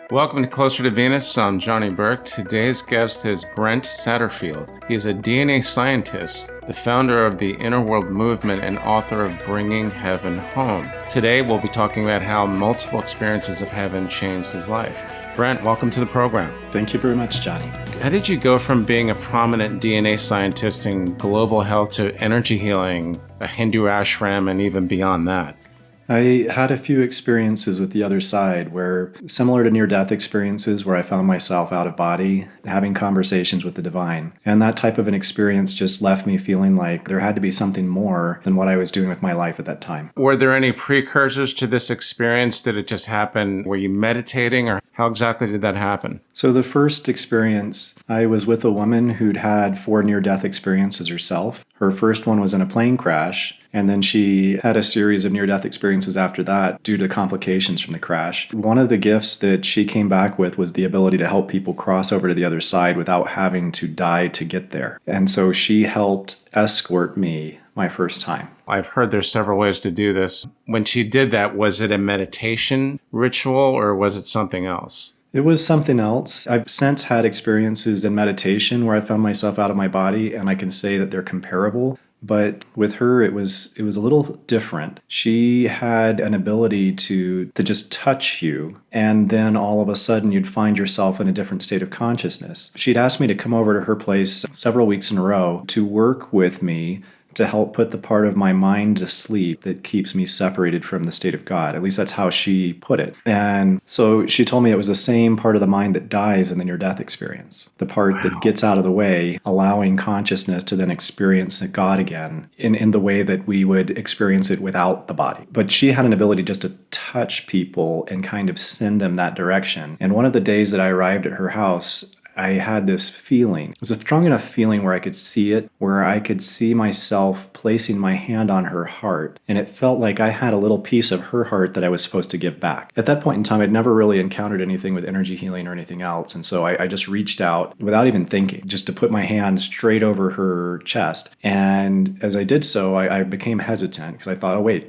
Welcome to Closer to Venus. I'm Johnny Burke. Today's guest is Brent Satterfield. He is a DNA scientist, the founder of the Inner World Movement, and author of Bringing Heaven Home. Today, we'll be talking about how multiple experiences of heaven changed his life. Brent, welcome to the program. Thank you very much, Johnny. How did you go from being a prominent DNA scientist in global health to energy healing, a Hindu ashram, and even beyond that? I had a few experiences with the other side where, similar to near-death experiences where I found myself out of body, having conversations with the divine. And that type of an experience just left me feeling like there had to be something more than what I was doing with my life at that time. Were there any precursors to this experience? Did it just happen? Were you meditating, or how exactly did that happen? So the first experience, I was with a woman who'd had 4 near-death experiences herself. Her first one was in a plane crash, and then she had a series of near-death experiences after that due to complications from the crash. One of the gifts that she came back with was the ability to help people cross over to the other side without having to die to get there. And so she helped escort me my first time. I've heard there's several ways to do this. When she did that, was it a meditation ritual or was it something else? It was something else. I've since had experiences in meditation where I found myself out of my body, and I can say that they're comparable. But with her, it was a little different. She had an ability to just touch you, and then all of a sudden you'd find yourself in a different state of consciousness. She'd asked me to come over to her place several weeks in a row to work with me to help put the part of my mind to sleep that keeps me separated from the state of God. At least that's how she put it. And so she told me it was the same part of the mind that dies in the near-death experience. The part that gets out of the way, allowing consciousness to then experience God again in the way that we would experience it without the body. But she had an ability just to touch people and kind of send them that direction. And one of the days that I arrived at her house, I had this feeling. It was a strong enough feeling where I could see it, where I could see myself placing my hand on her heart. And it felt like I had a little piece of her heart that I was supposed to give back. At that point in time, I'd never really encountered anything with energy healing or anything else. And so I just reached out without even thinking, just to put my hand straight over her chest. And as I did so, I became hesitant because I thought, oh, wait,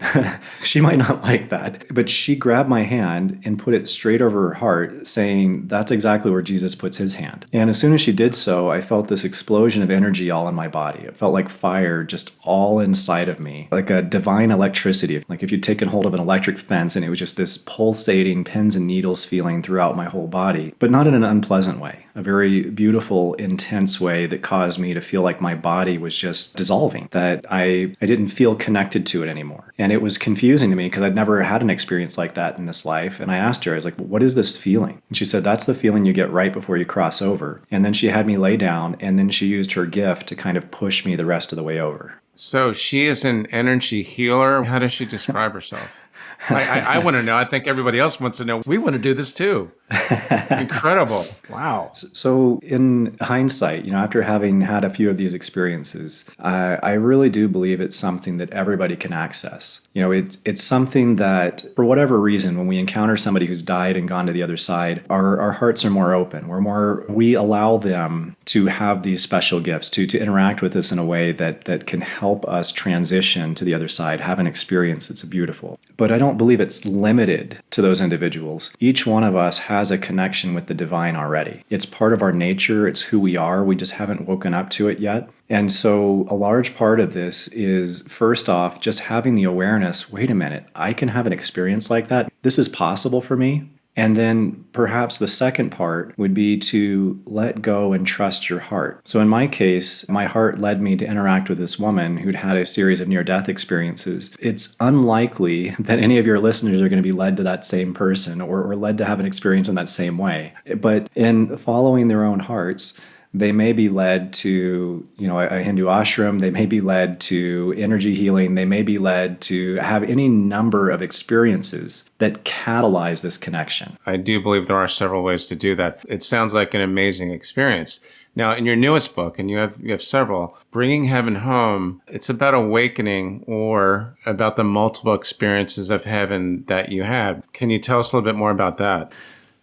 she might not like that. But she grabbed my hand and put it straight over her heart, saying, that's exactly where Jesus puts his hand. And as soon as she did so, I felt this explosion of energy all in my body. It felt like fire just all inside of me, like a divine electricity. Like if you'd taken hold of an electric fence and it was just this pulsating pins and needles feeling throughout my whole body, but not in an unpleasant way, a very beautiful, intense way that caused me to feel like my body was just dissolving, that I didn't feel connected to it anymore. And it was confusing to me because I'd never had an experience like that in this life. And I asked her, I was like, what is this feeling? And she said, that's the feeling you get right before you cross over. And then she had me lay down, and then she used her gift to kind of push me the rest of the way over. So she is an energy healer. How does she describe herself? I want to know. I think everybody else wants to know. We want to do this too. Incredible. Wow. So in hindsight, after having had a few of these experiences, I really do believe it's something that everybody can access. It's something that, for whatever reason, when we encounter somebody who's died and gone to the other side, our hearts are more open. We allow them to have these special gifts, to interact with us in a way that can help us transition to the other side, have an experience that's beautiful. But I don't believe it's limited to those individuals. Each one of us has a connection with the divine already. It's part of our nature. It's who we are. We just haven't woken up to it yet. And so a large part of this is, first off, just having the awareness, wait a minute, I can have an experience like that. This is possible for me. And then perhaps the second part would be to let go and trust your heart. So in my case, my heart led me to interact with this woman who'd had a series of near-death experiences. It's unlikely that any of your listeners are going to be led to that same person or led to have an experience in that same way. But in following their own hearts, they may be led to, a Hindu ashram. They may be led to energy healing. They may be led to have any number of experiences that catalyze this connection. I do believe there are several ways to do that. It sounds like an amazing experience. Now, in your newest book, and you have several, Bringing Heaven Home, it's about awakening or about the multiple experiences of heaven that you had. Can you tell us a little bit more about that?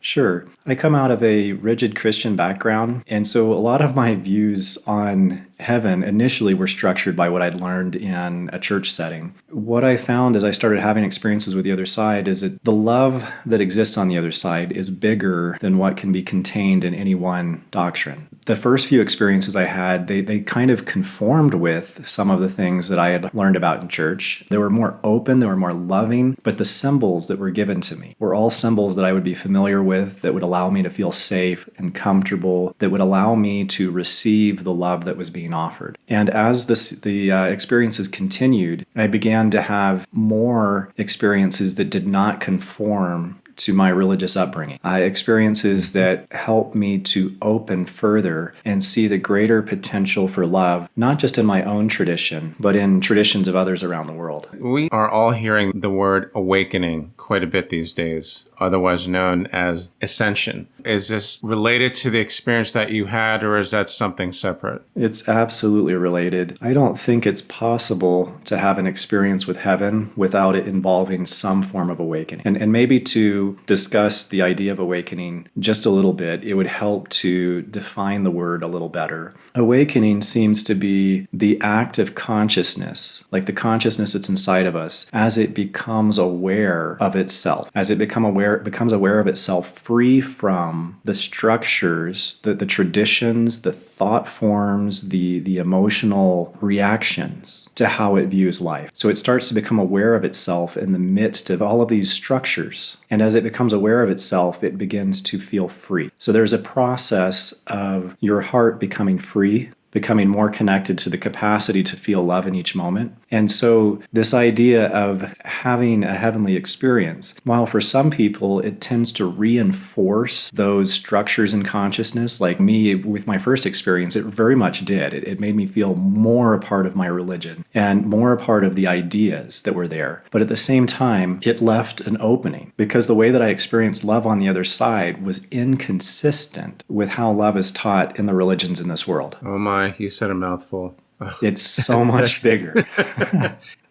Sure. I come out of a rigid Christian background, and so a lot of my views on heaven initially were structured by what I'd learned in a church setting. What I found as I started having experiences with the other side is that the love that exists on the other side is bigger than what can be contained in any one doctrine. The first few experiences I had, they kind of conformed with some of the things that I had learned about in church. They were more open, they were more loving, but the symbols that were given to me were all symbols that I would be familiar with, that would allow me to feel safe and comfortable, that would allow me to receive the love that was being offered. And as the experiences continued, I began to have more experiences that did not conform to my religious upbringing. Experiences that helped me to open further and see the greater potential for love, not just in my own tradition, but in traditions of others around the world. We are all hearing the word awakening quite a bit these days, otherwise known as ascension. Is this related to the experience that you had, or is that something separate? It's absolutely related. I don't think it's possible to have an experience with heaven without it involving some form of awakening. And maybe to discuss the idea of awakening just a little bit, it would help to define the word a little better. Awakening seems to be the act of consciousness, like the consciousness that's inside of us, as it becomes aware of itself, as it becomes aware of itself, free from the structures, the traditions, the thought forms, the emotional reactions to how it views life. So it starts to become aware of itself in the midst of all of these structures. And as it becomes aware of itself, it begins to feel free. So there's a process of your heart becoming free, becoming more connected to the capacity to feel love in each moment. And so this idea of having a heavenly experience, while for some people it tends to reinforce those structures in consciousness, like me with my first experience, it very much did. It made me feel more a part of my religion and more a part of the ideas that were there. But at the same time, it left an opening because the way that I experienced love on the other side was inconsistent with how love is taught in the religions in this world. Oh my, you said a mouthful. It's so much bigger.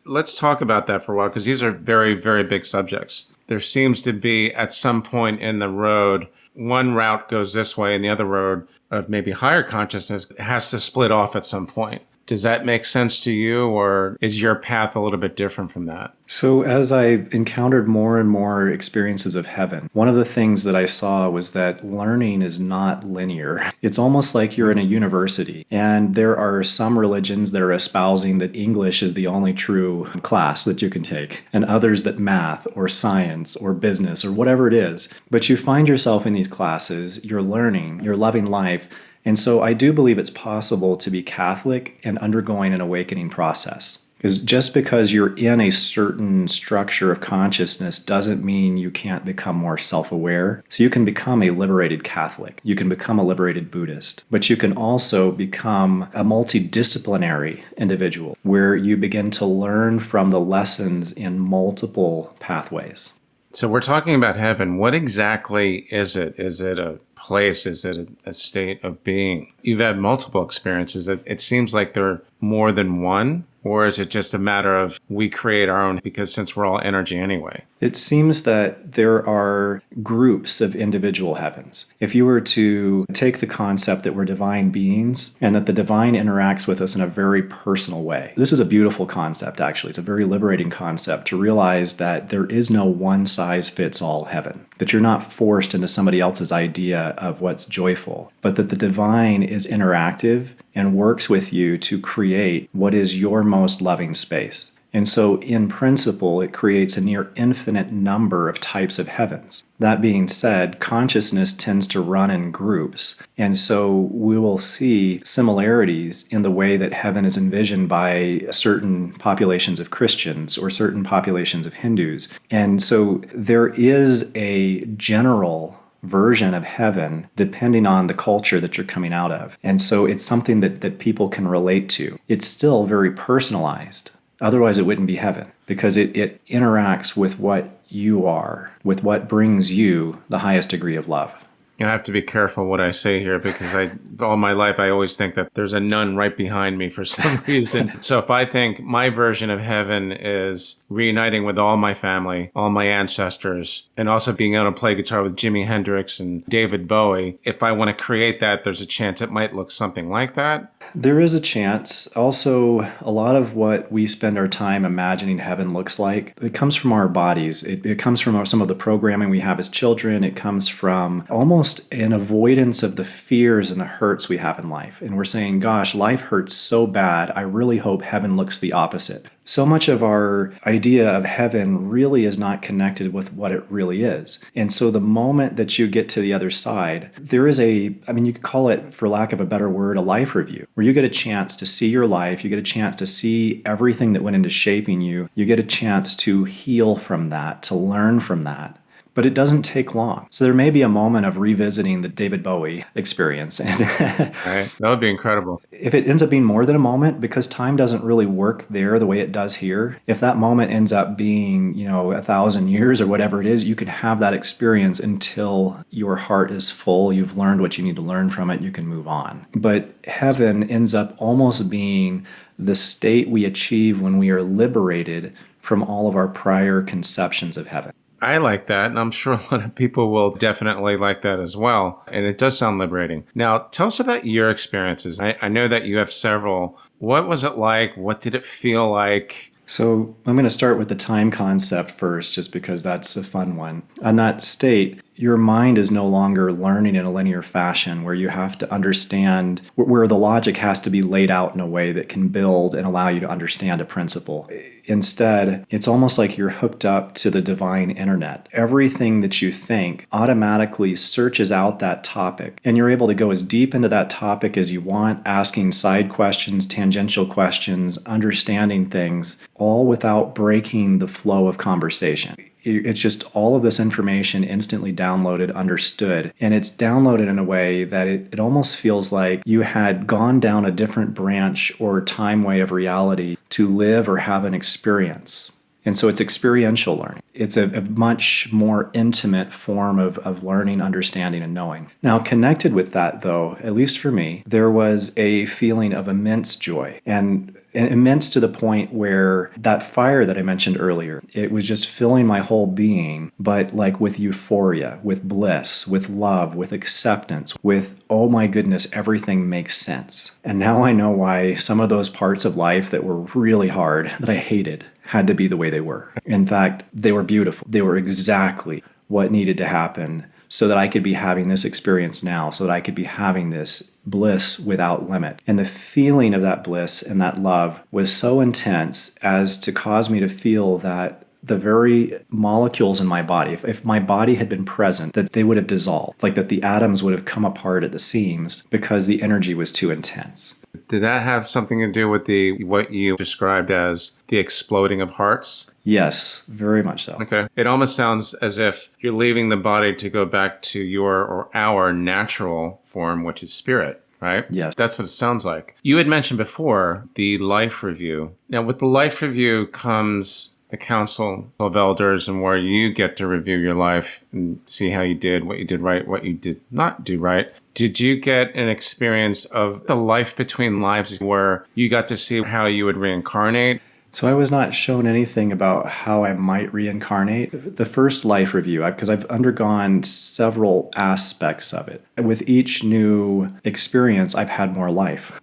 Let's talk about that for a while, because these are very, very big subjects. There seems to be, at some point in the road, one route goes this way and the other road of maybe higher consciousness has to split off at some point. Does that make sense to you, or is your path a little bit different from that? So as I encountered more and more experiences of heaven, one of the things that I saw was that learning is not linear. It's almost like you're in a university, and there are some religions that are espousing that English is the only true class that you can take, and others that math or science or business or whatever it is. But you find yourself in these classes, you're learning, you're loving life. And so I do believe it's possible to be Catholic and undergoing an awakening process. Because just because you're in a certain structure of consciousness doesn't mean you can't become more self-aware. So you can become a liberated Catholic. You can become a liberated Buddhist. But you can also become a multidisciplinary individual where you begin to learn from the lessons in multiple pathways. So we're talking about heaven. What exactly is it? Is it a place? Is it a state of being? You've had multiple experiences. It seems like there are more than one, or is it just a matter of we create our own, because since we're all energy anyway? It seems that there are groups of individual heavens. If you were to take the concept that we're divine beings and that the divine interacts with us in a very personal way, this is a beautiful concept, actually. It's a very liberating concept to realize that there is no one-size-fits-all heaven, that you're not forced into somebody else's idea of what's joyful, but that the divine is interactive and works with you to create what is your most loving space. And so, in principle, it creates a near infinite number of types of heavens. That being said, consciousness tends to run in groups. And so we will see similarities in the way that heaven is envisioned by certain populations of Christians or certain populations of Hindus. And so there is a general version of heaven depending on the culture that you're coming out of. And so it's something that people can relate to. It's still very personalized. Otherwise, it wouldn't be heaven, because it interacts with what you are, with what brings you the highest degree of love. I have to be careful what I say here because all my life, I always think that there's a nun right behind me for some reason. So if I think my version of heaven is reuniting with all my family, all my ancestors, and also being able to play guitar with Jimi Hendrix and David Bowie, if I want to create that, there's a chance it might look something like that. There is a chance. Also, a lot of what we spend our time imagining heaven looks like, it comes from our bodies. It comes from some of the programming we have as children. It comes from almost an avoidance of the fears and the hurts we have in life. And we're saying, gosh, life hurts so bad. I really hope heaven looks the opposite. So much of our idea of heaven really is not connected with what it really is. And so the moment that you get to the other side, there is you could call it, for lack of a better word, a life review, where you get a chance to see your life, you get a chance to see everything that went into shaping you, you get a chance to heal from that, to learn from that. But it doesn't take long. So there may be a moment of revisiting the David Bowie experience. And Right? That would be incredible. if it ends up being more than a moment, because time doesn't really work there the way it does here, if that moment ends up being, 1,000 years or whatever it is, you can have that experience until your heart is full, you've learned what you need to learn from it, you can move on. But heaven ends up almost being the state we achieve when we are liberated from all of our prior conceptions of heaven. I like that, and I'm sure a lot of people will definitely like that as well. And it does sound liberating. Now, tell us about your experiences. I know that you have several. What was it like? What did it feel like? So I'm going to start with the time concept first, just because that's a fun one. On that state, your mind is no longer learning in a linear fashion where you have to understand, where the logic has to be laid out in a way that can build and allow you to understand a principle. Instead, it's almost like you're hooked up to the divine internet. Everything that you think automatically searches out that topic, and you're able to go as deep into that topic as you want, asking side questions, tangential questions, understanding things, all without breaking the flow of conversation. It's just all of this information instantly downloaded, understood, and it's downloaded in a way that it almost feels like you had gone down a different branch or time way of reality to live or have an experience. And so it's experiential learning. It's a much more intimate form of learning, understanding, and knowing. Now, connected with that, though, at least for me, there was a feeling of immense joy. And immense to the point where that fire that I mentioned earlier, it was just filling my whole being, but like with euphoria, with bliss, with love, with acceptance, with, oh my goodness, everything makes sense. And now I know why some of those parts of life that were really hard, that I hated, had to be the way they were. In fact, they were beautiful. They were exactly what needed to happen so that I could be having this experience now, so that I could be having this bliss without limit. And the feeling of that bliss and that love was so intense as to cause me to feel that the very molecules in my body, if my body had been present, that they would have dissolved, like that the atoms would have come apart at the seams because the energy was too intense. Did that have something to do with what you described as the exploding of hearts? Yes, very much so. Okay. It almost sounds as if you're leaving the body to go back to your or our natural form, which is spirit, right? Yes. That's what it sounds like. You had mentioned before the life review. Now, with the life review comes the council of elders, and where you get to review your life and see how you did, what you did right, what you did not do right. Did you get an experience of the life between lives where you got to see how you would reincarnate? So I was not shown anything about how I might reincarnate. The first life review, because I've undergone several aspects of it. With each new experience, I've had more life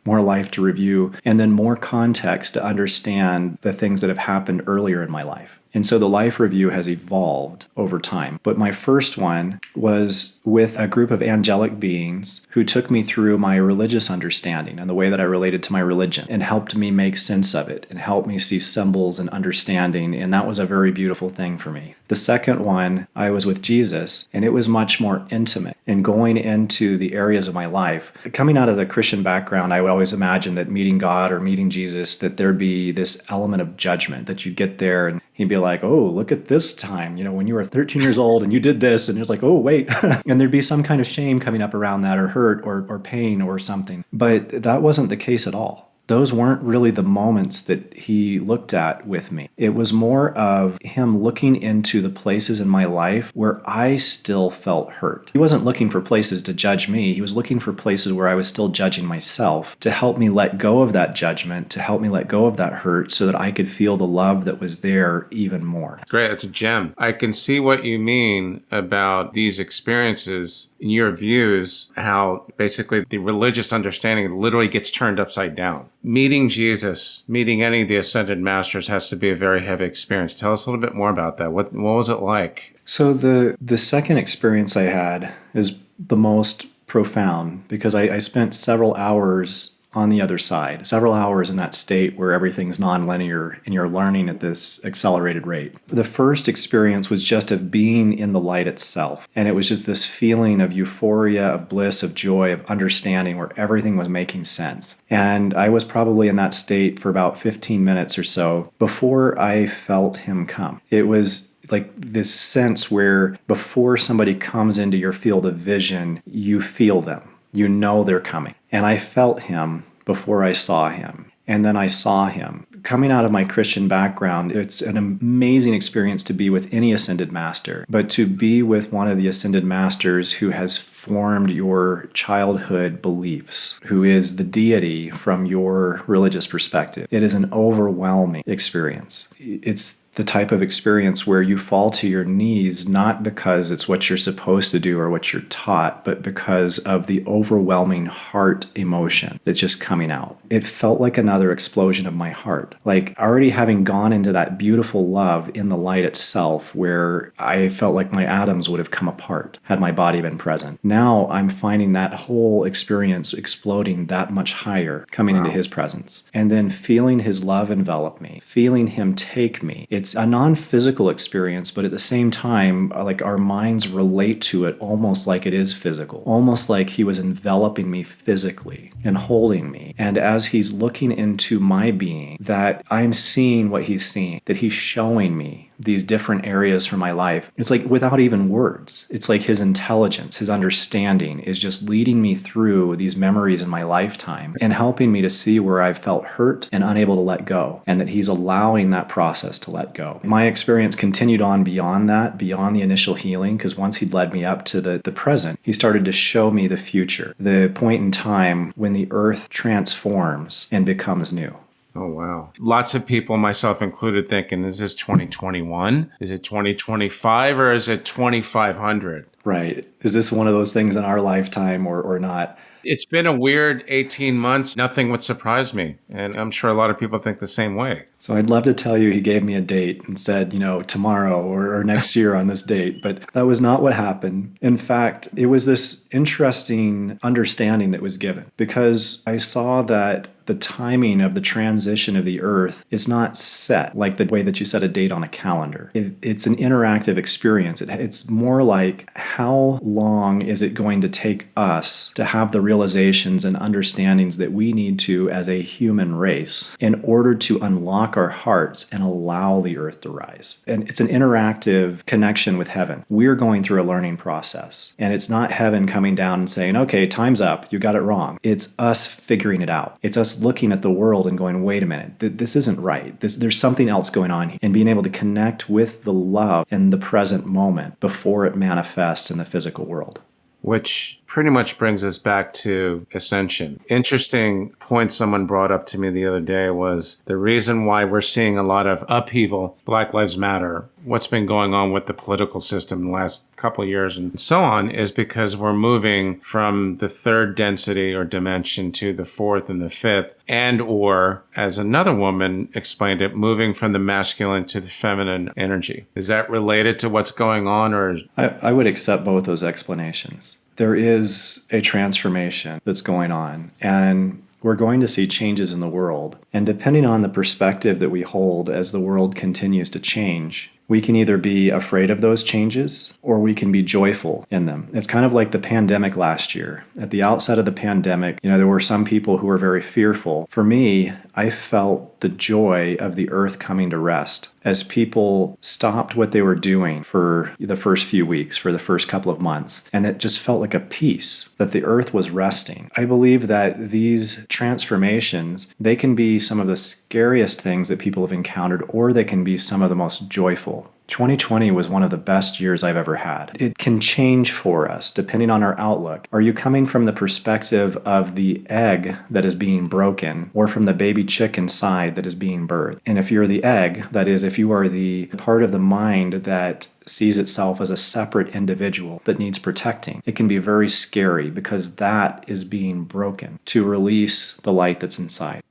to review, and then more context to understand the things that have happened earlier in my life. And so the life review has evolved over time. But my first one was with a group of angelic beings who took me through my religious understanding and the way that I related to my religion and helped me make sense of it and helped me see symbols and understanding. And that was a very beautiful thing for me. The second one, I was with Jesus, and it was much more intimate and going into the areas of my life. Coming out of the Christian background, I would always imagine that meeting God or meeting Jesus, that there'd be this element of judgment, that you'd get there and he'd be like, oh, look at this time, when you were 13 years old and you did this. And it's like, oh, wait. And there'd be some kind of shame coming up around that, or hurt or pain or something. But that wasn't the case at all. those weren't really the moments that he looked at with me. It was more of him looking into the places in my life where I still felt hurt. He wasn't looking for places to judge me. He was looking for places where I was still judging myself, to help me let go of that judgment, to help me let go of that hurt so that I could feel the love that was there even more. Great. That's a gem. I can see what you mean about these experiences in your views, how basically the religious understanding literally gets turned upside down. Meeting Jesus, meeting any of the ascended masters has to be a very heavy experience. Tell us a little bit more about that. What was it like? So the second experience I had is the most profound because I spent several hours on the other side, several hours in that state where everything's nonlinear and you're learning at this accelerated rate. The first experience was just of being in the light itself. And it was just this feeling of euphoria, of bliss, of joy, of understanding where everything was making sense. And I was probably in that state for about 15 minutes or so before I felt him come. It was like this sense where before somebody comes into your field of vision, you feel them. You know they're coming. And I felt him before I saw him. And then I saw him. Coming out of my Christian background, it's an amazing experience to be with any ascended master. But to be with one of the ascended masters who has formed your childhood beliefs, who is the deity from your religious perspective, it is an overwhelming experience. It's the type of experience where you fall to your knees, not because it's what you're supposed to do or what you're taught, but because of the overwhelming heart emotion that's just coming out. It felt like another explosion of my heart. Like already having gone into that beautiful love in the light itself, where I felt like my atoms would have come apart had my body been present. Now I'm finding that whole experience exploding that much higher coming into his presence. And then feeling his love envelop me, feeling him take me. It's a non-physical experience, but at the same time, like our minds relate to it almost like it is physical, almost like he was enveloping me physically and holding me. And as he's looking into my being, that I'm seeing what he's seeing, that he's showing me these different areas from my life. It's like without even words. It's like his intelligence, his understanding is just leading me through these memories in my lifetime and helping me to see where I've felt hurt and unable to let go, and that he's allowing that process to let go. My experience continued on beyond that, beyond the initial healing, because once he'd led me up to the present, he started to show me the future, the point in time when the earth transforms and becomes new. Oh, wow. Lots of people, myself included, thinking, is this 2021? Is it 2025 or is it 2500? Right. Is this one of those things in our lifetime or not? It's been a weird 18 months. Nothing would surprise me. And I'm sure a lot of people think the same way. So I'd love to tell you he gave me a date and said, tomorrow or next year on this date, but that was not what happened. In fact, it was this interesting understanding that was given because I saw that the timing of the transition of the earth is not set like the way that you set a date on a calendar. It's an interactive experience. It's more like how long is it going to take us to have the realizations and understandings that we need to as a human race in order to unlock our hearts and allow the earth to rise. And it's an interactive connection with heaven. We're going through a learning process, and it's not heaven coming down and saying, okay, time's up, you got it wrong. It's us figuring it out. It's us looking at the world and going, wait a minute, this isn't right. There's something else going on here. And being able to connect with the love in the present moment before it manifests in the physical world. Which pretty much brings us back to ascension. Interesting point someone brought up to me the other day was the reason why we're seeing a lot of upheaval, Black Lives Matter, what's been going on with the political system in the last couple of years and so on, is because we're moving from the third density or dimension to the fourth and the fifth, and or, as another woman explained it, moving from the masculine to the feminine energy. Is that related to what's going on, or? I would accept both those explanations. There is a transformation that's going on, and we're going to see changes in the world. And depending on the perspective that we hold as the world continues to change, we can either be afraid of those changes or we can be joyful in them. It's kind of like the pandemic last year. At the outset of the pandemic, there were some people who were very fearful. For me, I felt the joy of the earth coming to rest as people stopped what they were doing for the first few weeks, for the first couple of months. And it just felt like a peace that the earth was resting. I believe that these transformations, they can be some of the scariest things that people have encountered, or they can be some of the most joyful. 2020 was one of the best years I've ever had. It can change for us depending on our outlook. Are you coming from the perspective of the egg that is being broken, or from the baby chick inside that is being birthed? And if you're the egg, that is, if you are the part of the mind that sees itself as a separate individual that needs protecting, it can be very scary because that is being broken to release the light that's inside.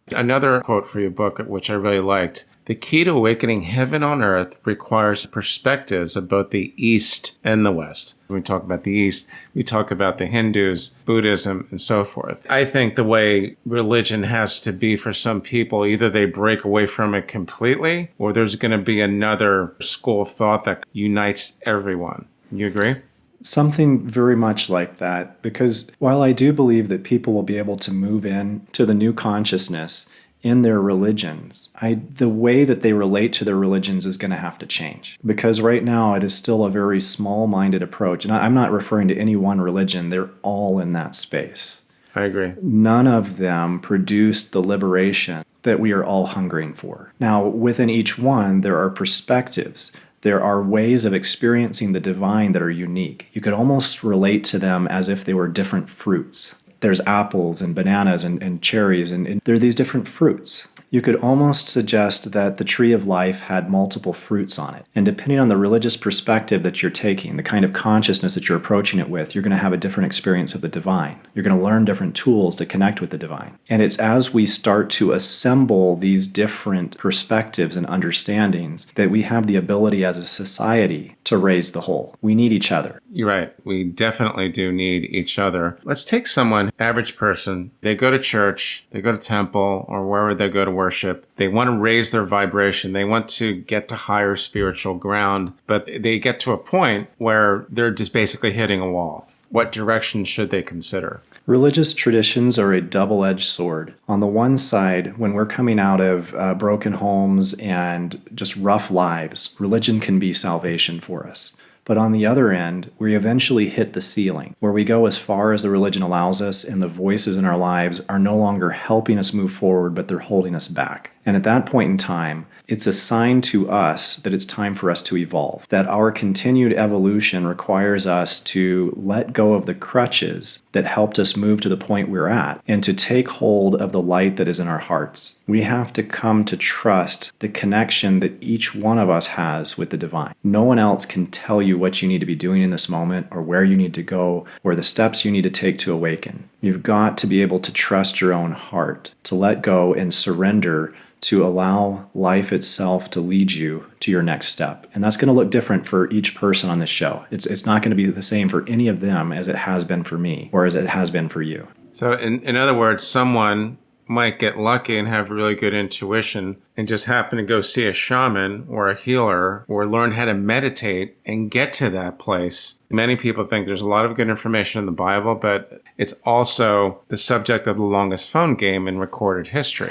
Another quote for your book, which I really liked: the key to awakening heaven on earth requires perspectives of both the East and the West. When we talk about the East, we talk about the Hindus, Buddhism, and so forth. I think the way religion has to be for some people, either they break away from it completely, or there's going to be another school of thought that unites everyone. You agree? Something very much like that, because while I do believe that people will be able to move in to the new consciousness in their religions, the way that they relate to their religions is going to have to change. Because right now it is still a very small-minded approach. And I'm not referring to any one religion. They're all in that space. I agree. None of them produced the liberation that we are all hungering for. Now, within each one, there are perspectives. There are ways of experiencing the divine that are unique. You could almost relate to them as if they were different fruits. There's apples and bananas and cherries, and there are these different fruits. You could almost suggest that the tree of life had multiple fruits on it. And depending on the religious perspective that you're taking, the kind of consciousness that you're approaching it with, you're going to have a different experience of the divine. You're going to learn different tools to connect with the divine. And it's as we start to assemble these different perspectives and understandings that we have the ability as a society to raise the whole. We need each other. You're right. We definitely do need each other. Let's take someone, average person. They go to church, they go to temple, or wherever they go to worship. They want to raise their vibration. They want to get to higher spiritual ground, but they get to a point where they're just basically hitting a wall. What direction should they consider? Religious traditions are a double-edged sword. On the one side, when we're coming out of broken homes and just rough lives, religion can be salvation for us. But on the other end, we eventually hit the ceiling, where we go as far as the religion allows us, and the voices in our lives are no longer helping us move forward, but they're holding us back. And at that point in time, it's a sign to us that it's time for us to evolve, that our continued evolution requires us to let go of the crutches that helped us move to the point we're at, and to take hold of the light that is in our hearts. We have to come to trust the connection that each one of us has with the divine. No one else can tell you what you need to be doing in this moment, or where you need to go, or the steps you need to take to awaken. You've got to be able to trust your own heart, to let go and surrender, to allow life itself to lead you to your next step. And that's going to look different for each person on this show. It's not going to be the same for any of them as it has been for me, or as it has been for you. So in other words, someone might get lucky and have really good intuition and just happen to go see a shaman or a healer or learn how to meditate and get to that place. Many people think there's a lot of good information in the Bible, but it's also the subject of the longest phone game in recorded history.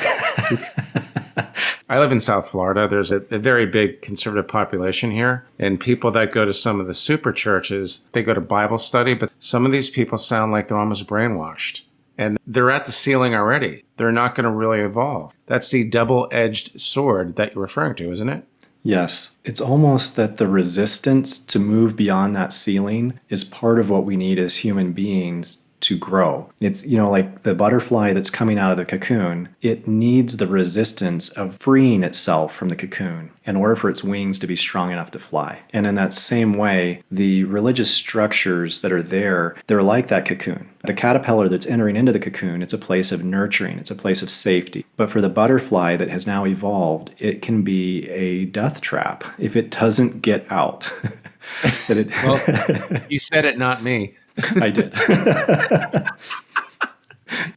I live in South Florida. There's a very big conservative population here. And people that go to some of the super churches, they go to Bible study, but some of these people sound like they're almost brainwashed. And they're at the ceiling already. They're not going to really evolve. That's the double-edged sword that you're referring to, isn't it? Yes. It's almost that the resistance to move beyond that ceiling is part of what we need as human beings to grow. It's, like the butterfly that's coming out of the cocoon, it needs the resistance of freeing itself from the cocoon in order for its wings to be strong enough to fly. And in that same way, the religious structures that are there, they're like that cocoon. The caterpillar that's entering into the cocoon, it's a place of nurturing, it's a place of safety. But for the butterfly that has now evolved, it can be a death trap if it doesn't get out. Well, you said it, not me. I did.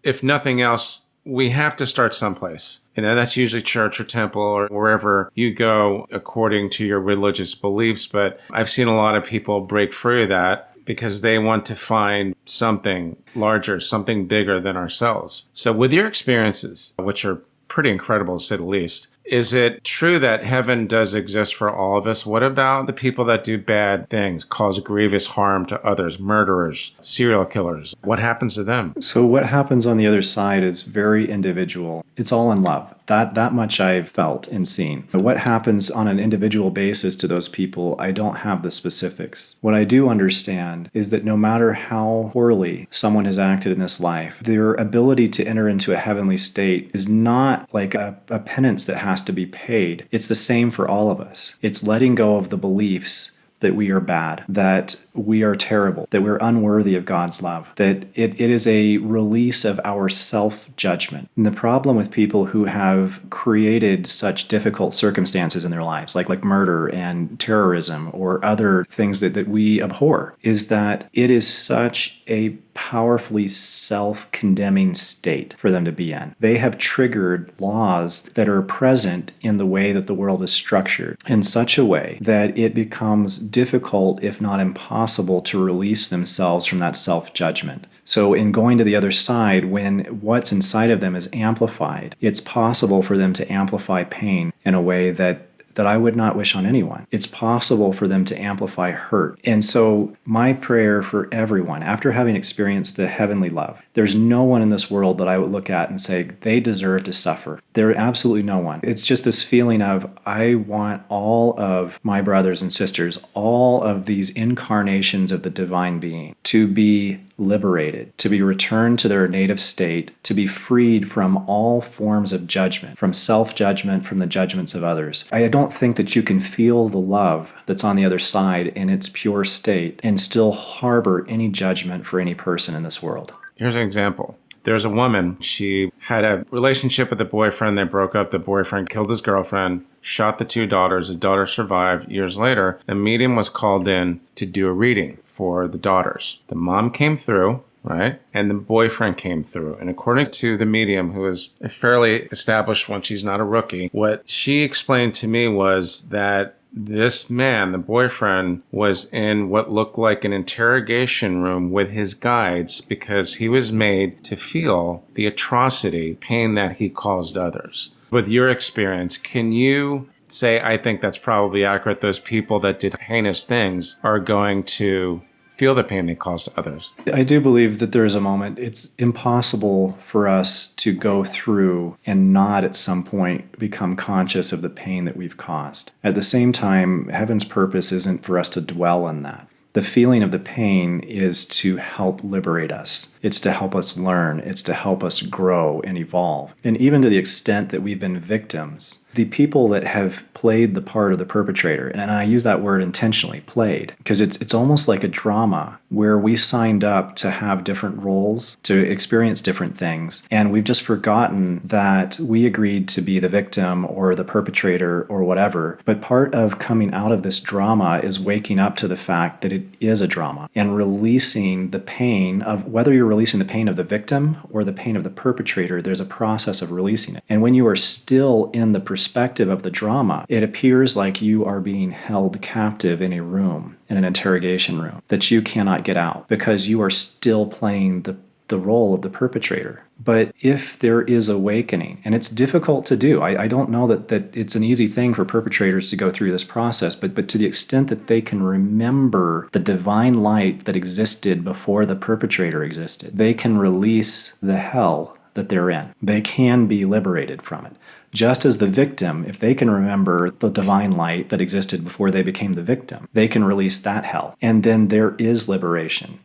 If nothing else, we have to start someplace. That's usually church or temple or wherever you go according to your religious beliefs. But I've seen a lot of people break free of that because they want to find something larger, something bigger than ourselves. So with your experiences, which are pretty incredible to say the least. Is it true that heaven does exist for all of us? What about the people that do bad things, cause grievous harm to others, murderers, serial killers? What happens to them? So what happens on the other side is very individual. It's all in love. That much I've felt and seen. But what happens on an individual basis to those people, I don't have the specifics. What I do understand is that no matter how poorly someone has acted in this life, their ability to enter into a heavenly state is not like a penance that has to be paid. It's the same for all of us. It's letting go of the beliefs that we are bad, that we are terrible, that we're unworthy of God's love, that it is a release of our self-judgment. And the problem with people who have created such difficult circumstances in their lives, like murder and terrorism or other things that we abhor, is that it is such a powerfully self-condemning state for them to be in. They have triggered laws that are present in the way that the world is structured in such a way that it becomes difficult, if not impossible, to release themselves from that self-judgment. So in going to the other side, when what's inside of them is amplified, it's possible for them to amplify pain in a way that I would not wish on anyone. It's possible for them to amplify hurt. And so my prayer for everyone, after having experienced the heavenly love, there's no one in this world that I would look at and say, they deserve to suffer. There absolutely no one. It's just this feeling of, I want all of my brothers and sisters, all of these incarnations of the divine being, to be liberated, to be returned to their native state, to be freed from all forms of judgment, from self-judgment, from the judgments of others. I don't think that you can feel the love that's on the other side in its pure state and still harbor any judgment for any person in this world. Here's an example. There's a woman, she had a relationship with a boyfriend. They broke up. The boyfriend killed his girlfriend, shot the two daughters. The daughter survived. Years later, a medium was called in to do a reading for the daughters. The mom came through, right? And the boyfriend came through. And according to the medium, who is a fairly established one, she's not a rookie, what she explained to me was that this man, the boyfriend, was in what looked like an interrogation room with his guides because he was made to feel the atrocity, pain that he caused others. With your experience, can you say, I think that's probably accurate, those people that did heinous things are going to feel the pain they caused others? I do believe that there is a moment. It's impossible for us to go through and not at some point become conscious of the pain that we've caused. At the same time, heaven's purpose isn't for us to dwell in that. The feeling of the pain is to help liberate us. It's to help us learn. It's to help us grow and evolve. And even to the extent that we've been victims, the people that have played the part of the perpetrator, and I use that word intentionally, played, because it's almost like a drama where we signed up to have different roles, to experience different things, and we've just forgotten that we agreed to be the victim or the perpetrator or whatever. But part of coming out of this drama is waking up to the fact that it is a drama and releasing the pain of, whether you're releasing the pain of the victim or the pain of the perpetrator, there's a process of releasing it. And when you are still in the perspective of the drama, it appears like you are being held captive in a room, in an interrogation room, that you cannot get out because you are still playing the role of the perpetrator. But if there is awakening, and it's difficult to do, I don't know that it's an easy thing for perpetrators to go through this process, but to the extent that they can remember the divine light that existed before the perpetrator existed, they can release the hell that they're in. They can be liberated from it. Just as the victim, if they can remember the divine light that existed before they became the victim, they can release that hell. And then there is liberation.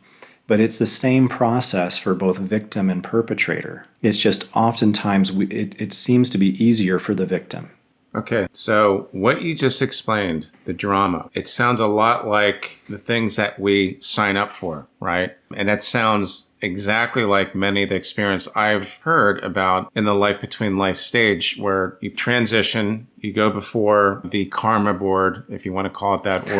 But it's the same process for both victim and perpetrator. It's just oftentimes it seems to be easier for the victim. Okay, so what you just explained, the drama, it sounds a lot like the things that we sign up for, right? And that sounds exactly like many of the experience I've heard about in the life between life stage, where you transition, you go before the karma board, if you want to call it that,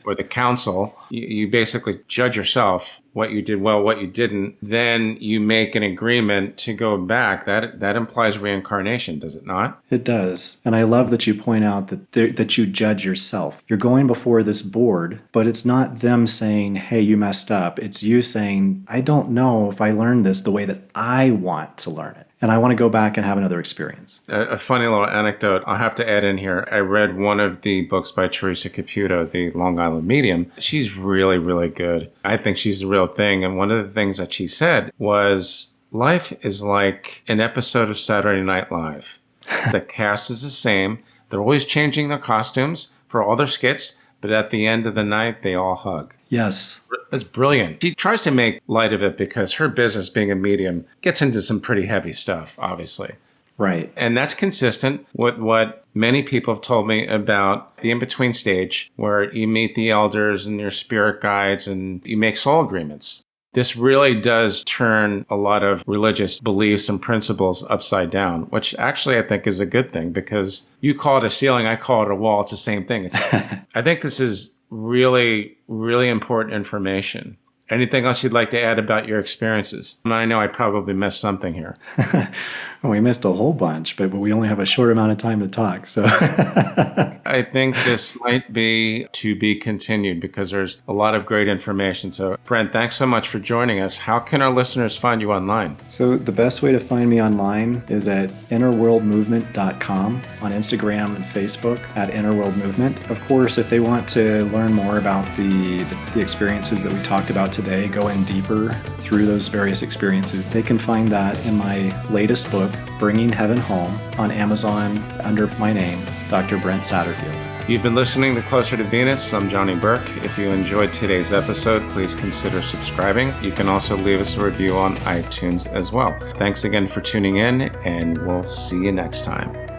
or the council. You basically judge yourself, what you did well, what you didn't. Then you make an agreement to go back. That implies reincarnation, does it not? It does. And I love that you point out that you judge yourself. You're going before this board, but it's not them saying, hey, you messed up. It's you saying, saying, I don't know if I learned this the way that I want to learn it. And I want to go back and have another experience. A funny little anecdote I'll have to add in here. I read one of the books by Teresa Caputo, The Long Island Medium. She's really, really good. I think she's the real thing. And one of the things that she said was, life is like an episode of Saturday Night Live. The cast is the same. They're always changing their costumes for all their skits, but at the end of the night, they all hug. Yes. It's brilliant. She tries to make light of it because her business, being a medium, gets into some pretty heavy stuff, obviously. Right. And that's consistent with what many people have told me about the in-between stage, where you meet the elders and your spirit guides and you make soul agreements. This really does turn a lot of religious beliefs and principles upside down, which actually I think is a good thing, because you call it a ceiling, I call it a wall. It's the same thing. I think this is really, really important information. Anything else you'd like to add about your experiences? I know I probably missed something here. Well, we missed a whole bunch, but we only have a short amount of time to talk. So I think this might be to be continued because there's a lot of great information. So, Brent, thanks so much for joining us. How can our listeners find you online? So the best way to find me online is at innerworldmovement.com, on Instagram and Facebook at innerworldmovement. Of course, if they want to learn more about the experiences that we talked about today, go in deeper through those various experiences, they can find that in my latest book, Bringing Heaven Home, on Amazon under my name, Dr. Brent Satterfield. You've been listening to Closer to Venus. I'm Johnny Burke. If you enjoyed today's episode, please consider subscribing. You can also leave us a review on iTunes as well. Thanks again for tuning in, and we'll see you next time.